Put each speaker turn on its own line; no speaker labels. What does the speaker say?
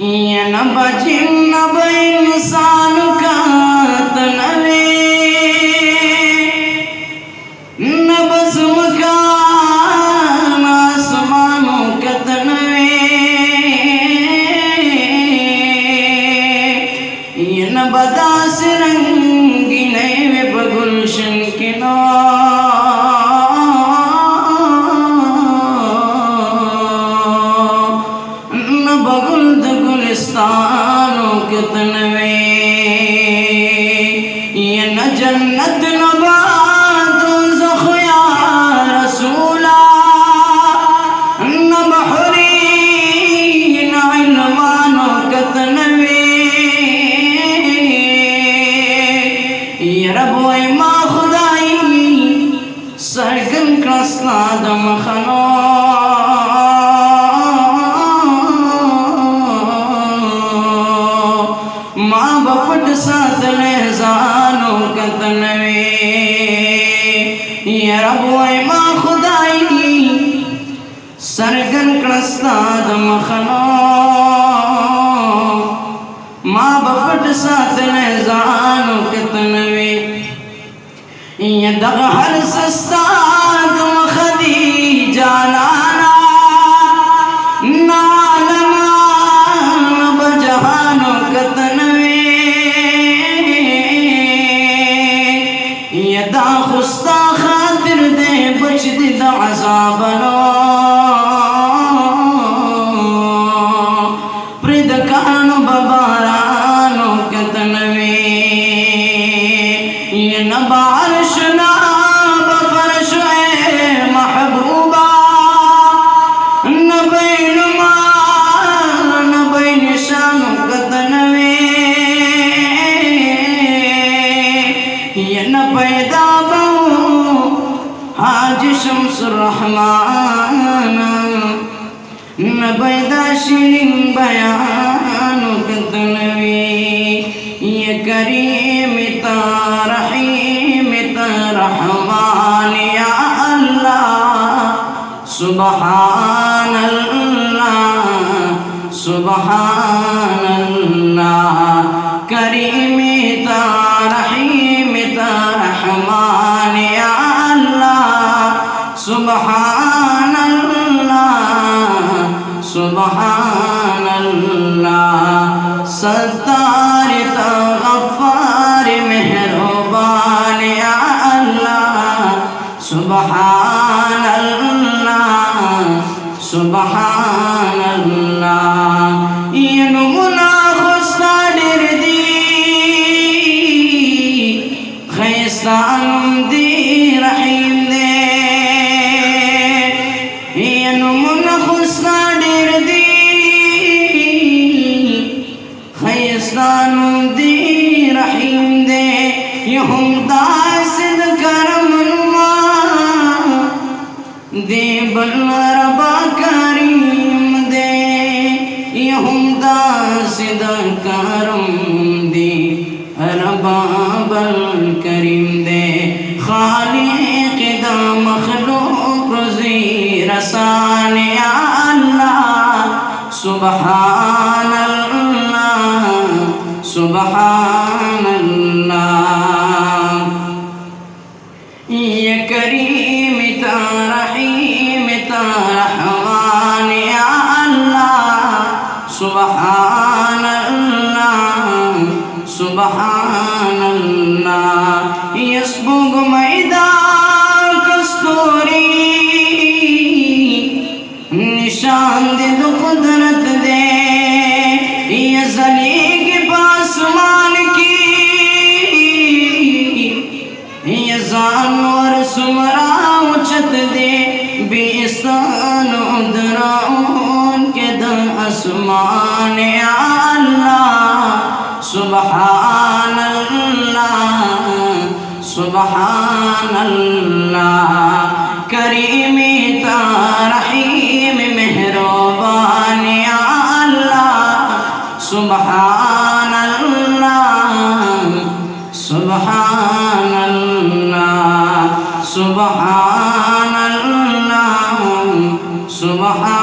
یہ نہ بجن نہ بے انسان کا تنوے نہ بزم کا نہ آسمانوں کا تنوے یہ نہ بداس رنگی نئے بگلشن کے گلستانوں کے تنوے یہ نہ جنت نہ دوزخ یا رسولا نہ بحری نہ علمانوں کے تنوے یہ رب و ماں خدائی سرگن کرسنا دم خنو ماں بپٹ ساتھ لہزانوں کا تنوے یہ رب و ماں خدائی سرگن کرستا دم خنو ماں بپٹ ساتھ لہزانوں کا تنوے یہ دغ ہر سستا دم خدیجہ لانا نعلمان بجہانوں کا تنوے یہ دا خستا خاطر دے بچد دا عذابنو پردکانو ببارانوں کا تنوے یہ نبا عرشنا بفرش اے محبوبہ نبین ماں نبین شانوں کا تنوے یہ نہ پیدا بہو حاج شمس الرحمن نہ پیدا شیرین بیانوں کا تنوے یہ کریم تا رحیم تا رحمان یا اللہ سبحان اللہ سبحان اللہ کریم تا رحیم تا رحمان یا اللہ سبحان اللہ سبحان اللہ ستار تا غفار مہربان یا اللہ سبحان اللہ سبحان اللہ یہ نمنا خستا ڈر دی خیستان دی رحیم دے یہ نمنا خستا ڈر دی خیستان دی رحیم دے یہ ہم داسد کرم نما دے بل ربا کریم دے یہ ہم داسد کرم دے ربا بل کریم دے خالق دا مخلوق رضی رسان یا اللہ سبحان اللہ سبحان اللہ یہ کریم تا رحیم تا رحمان یا اللہ سبحان اللہ سبحان اللہ یسبغ میدان کستوری نشان دے دو قدرت دے یہ زلیگ پاسمان کی یہ زانور سمرا اچت دے بیستان ادراؤن کے دن اسمان یا اللہ سبحان اللہ سبحان اللہ کریم تا رحیم مہربان یا اللہ سبحان اللہ سبحان اللہ سبحان اللہ سبحان